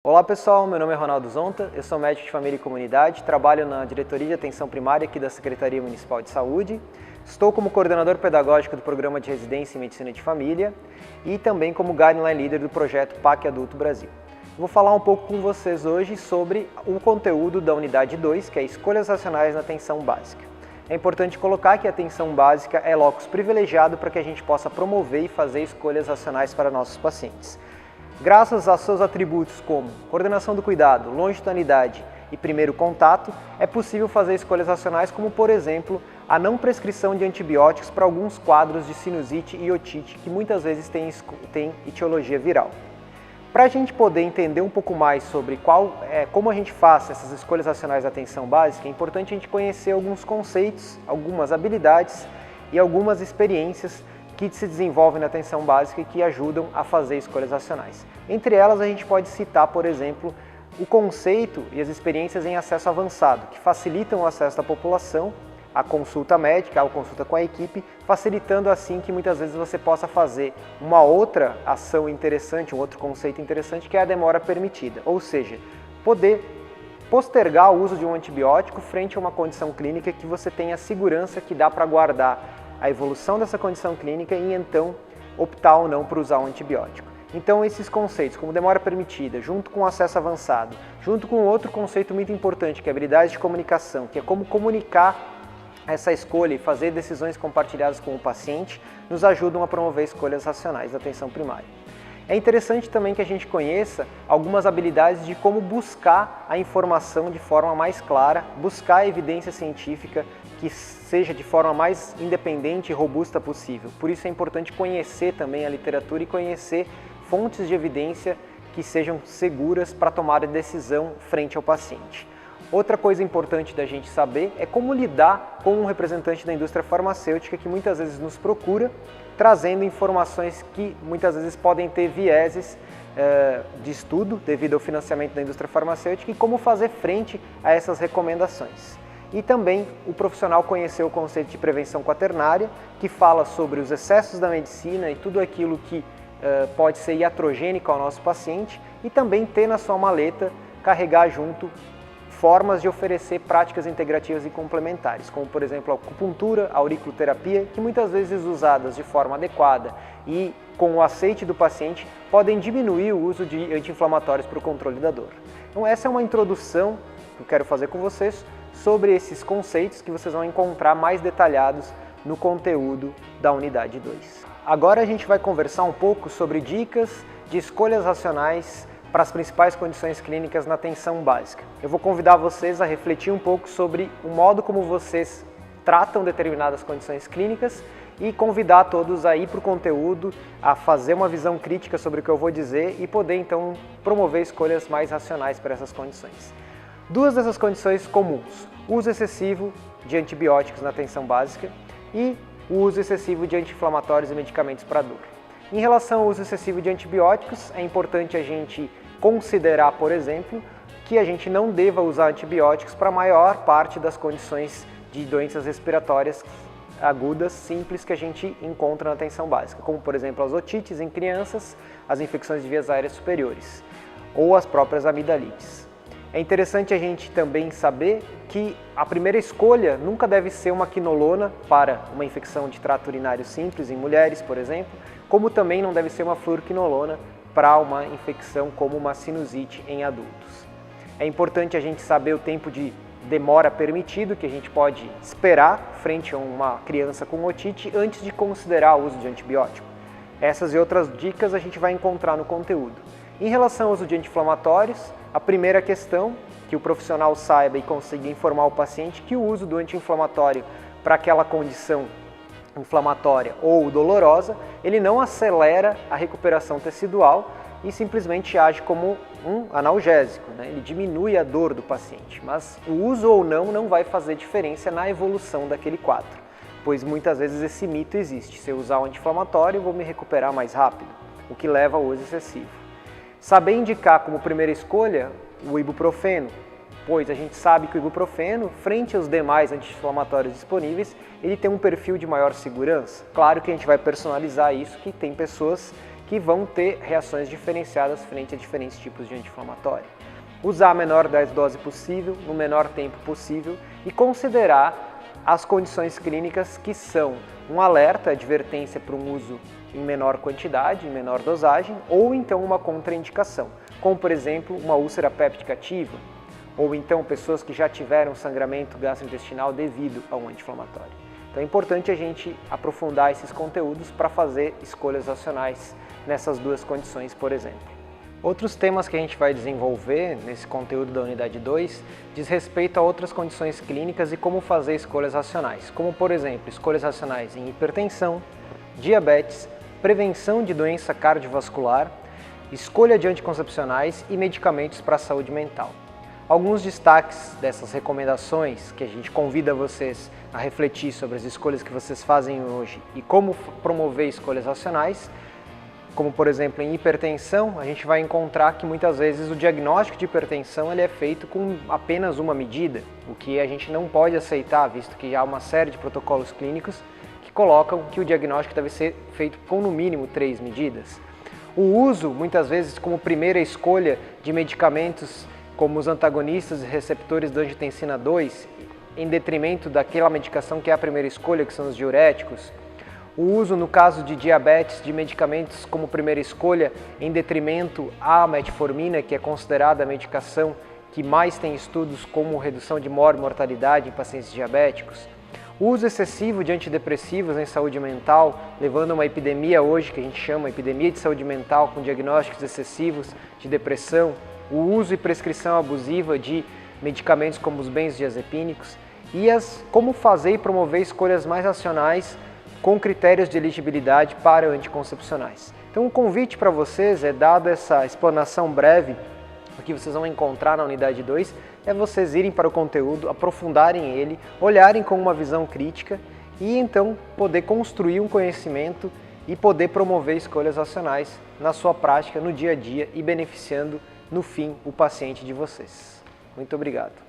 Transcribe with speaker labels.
Speaker 1: Olá pessoal, meu nome é Ronaldo Zonta, eu sou médico de família e comunidade, trabalho na Diretoria de Atenção Primária aqui da Secretaria Municipal de Saúde, estou como coordenador pedagógico do Programa de Residência em Medicina de Família e também como Guideline Leader do projeto PAC Adulto Brasil. Vou falar um pouco com vocês hoje sobre o conteúdo da unidade 2, que é Escolhas Racionais na Atenção Básica. É importante colocar que a atenção básica é locus privilegiado para que a gente possa promover e fazer escolhas racionais para nossos pacientes. Graças aos seus atributos como coordenação do cuidado, longitudinalidade e primeiro contato, é possível fazer escolhas racionais como, por exemplo, a não prescrição de antibióticos para alguns quadros de sinusite e otite que muitas vezes têm etiologia viral. Para a gente poder entender um pouco mais sobre como a gente faz essas escolhas racionais da atenção básica, é importante a gente conhecer alguns conceitos, algumas habilidades e algumas experiências que se desenvolvem na atenção básica e que ajudam a fazer escolhas racionais. Entre elas, a gente pode citar, por exemplo, o conceito e as experiências em acesso avançado, que facilitam o acesso da população à consulta médica, à consulta com a equipe, facilitando assim que muitas vezes você possa fazer uma outra ação interessante, um outro conceito interessante, que é a demora permitida, ou seja, poder postergar o uso de um antibiótico frente a uma condição clínica que você tenha segurança que dá para guardar a evolução dessa condição clínica e então optar ou não por usar um antibiótico. Então esses conceitos, como demora permitida, junto com acesso avançado, junto com outro conceito muito importante, que é a habilidade de comunicação, que é como comunicar essa escolha e fazer decisões compartilhadas com o paciente, nos ajudam a promover escolhas racionais da atenção primária. É interessante também que a gente conheça algumas habilidades de como buscar a informação de forma mais clara, buscar a evidência científica que seja de forma mais independente e robusta possível. Por isso é importante conhecer também a literatura e conhecer fontes de evidência que sejam seguras para tomar a decisão frente ao paciente. Outra coisa importante da gente saber é como lidar com um representante da indústria farmacêutica que muitas vezes nos procura, trazendo informações que muitas vezes podem ter vieses de estudo devido ao financiamento da indústria farmacêutica e como fazer frente a essas recomendações. E também o profissional conheceu o conceito de prevenção quaternária, que fala sobre os excessos da medicina e tudo aquilo que pode ser iatrogênico ao nosso paciente e também ter na sua maleta, carregar junto formas de oferecer práticas integrativas e complementares, como por exemplo a acupuntura, a auriculoterapia, que muitas vezes usadas de forma adequada e com o aceite do paciente, podem diminuir o uso de anti-inflamatórios para o controle da dor. Então essa é uma introdução que eu quero fazer com vocês sobre esses conceitos que vocês vão encontrar mais detalhados no conteúdo da unidade 2. Agora a gente vai conversar um pouco sobre dicas de escolhas racionais para as principais condições clínicas na atenção básica. Eu vou convidar vocês a refletir um pouco sobre o modo como vocês tratam determinadas condições clínicas e convidar todos a ir para o conteúdo, a fazer uma visão crítica sobre o que eu vou dizer e poder então promover escolhas mais racionais para essas condições. Duas dessas condições comuns: uso excessivo de antibióticos na atenção básica e o uso excessivo de anti-inflamatórios e medicamentos para dor. Em relação ao uso excessivo de antibióticos, é importante a gente considerar, por exemplo, que a gente não deva usar antibióticos para a maior parte das condições de doenças respiratórias agudas simples que a gente encontra na atenção básica, como por exemplo as otites em crianças, as infecções de vias aéreas superiores ou as próprias amidalites. É interessante a gente também saber que a primeira escolha nunca deve ser uma quinolona para uma infecção de trato urinário simples em mulheres, por exemplo, como também não deve ser uma fluoroquinolona para uma infecção como uma sinusite em adultos. É importante a gente saber o tempo de demora permitido que a gente pode esperar frente a uma criança com otite antes de considerar o uso de antibiótico. Essas e outras dicas a gente vai encontrar no conteúdo. Em relação ao uso de anti-inflamatórios, a primeira questão, que o profissional saiba e consiga informar o paciente que o uso do anti-inflamatório para aquela condição inflamatória ou dolorosa, ele não acelera a recuperação tecidual e simplesmente age como um analgésico, né? Ele diminui a dor do paciente, mas o uso ou não vai fazer diferença na evolução daquele quadro, pois muitas vezes esse mito existe: se eu usar o anti-inflamatório eu vou me recuperar mais rápido, o que leva ao uso excessivo. Saber indicar como primeira escolha o ibuprofeno, pois a gente sabe que o ibuprofeno, frente aos demais anti-inflamatórios disponíveis, ele tem um perfil de maior segurança. Claro que a gente vai personalizar isso, que tem pessoas que vão ter reações diferenciadas frente a diferentes tipos de anti-inflamatório. Usar a menor dose possível, no menor tempo possível e considerar as condições clínicas que são um alerta, advertência para um uso em menor quantidade, em menor dosagem, ou então uma contraindicação, como por exemplo uma úlcera péptica ativa, ou então pessoas que já tiveram sangramento gastrointestinal devido a um anti-inflamatório. Então é importante a gente aprofundar esses conteúdos para fazer escolhas racionais nessas duas condições, por exemplo. Outros temas que a gente vai desenvolver nesse conteúdo da unidade 2 diz respeito a outras condições clínicas e como fazer escolhas racionais, como por exemplo, escolhas racionais em hipertensão, diabetes, prevenção de doença cardiovascular, escolha de anticoncepcionais e medicamentos para a saúde mental. Alguns destaques dessas recomendações que a gente convida vocês a refletir sobre as escolhas que vocês fazem hoje e como promover escolhas racionais, como por exemplo em hipertensão, a gente vai encontrar que muitas vezes o diagnóstico de hipertensão ele é feito com apenas uma medida, o que a gente não pode aceitar, visto que há uma série de protocolos clínicos que colocam que o diagnóstico deve ser feito com no mínimo 3 medidas. O uso, muitas vezes, como primeira escolha de medicamentos como os antagonistas e receptores da angiotensina 2, em detrimento daquela medicação que é a primeira escolha, que são os diuréticos. O uso, no caso de diabetes, de medicamentos como primeira escolha, em detrimento à metformina, que é considerada a medicação que mais tem estudos como redução de mortalidade em pacientes diabéticos. O uso excessivo de antidepressivos em saúde mental, levando a uma epidemia hoje, que a gente chama epidemia de saúde mental, com diagnósticos excessivos de depressão. O uso e prescrição abusiva de medicamentos como os benzodiazepínicos e como fazer e promover escolhas mais racionais com critérios de elegibilidade para anticoncepcionais. Então o convite para vocês é, dado essa explanação breve, o que vocês vão encontrar na unidade 2, é vocês irem para o conteúdo, aprofundarem ele, olharem com uma visão crítica e então poder construir um conhecimento e poder promover escolhas racionais na sua prática, no dia a dia e beneficiando no fim o paciente de vocês. Muito obrigado.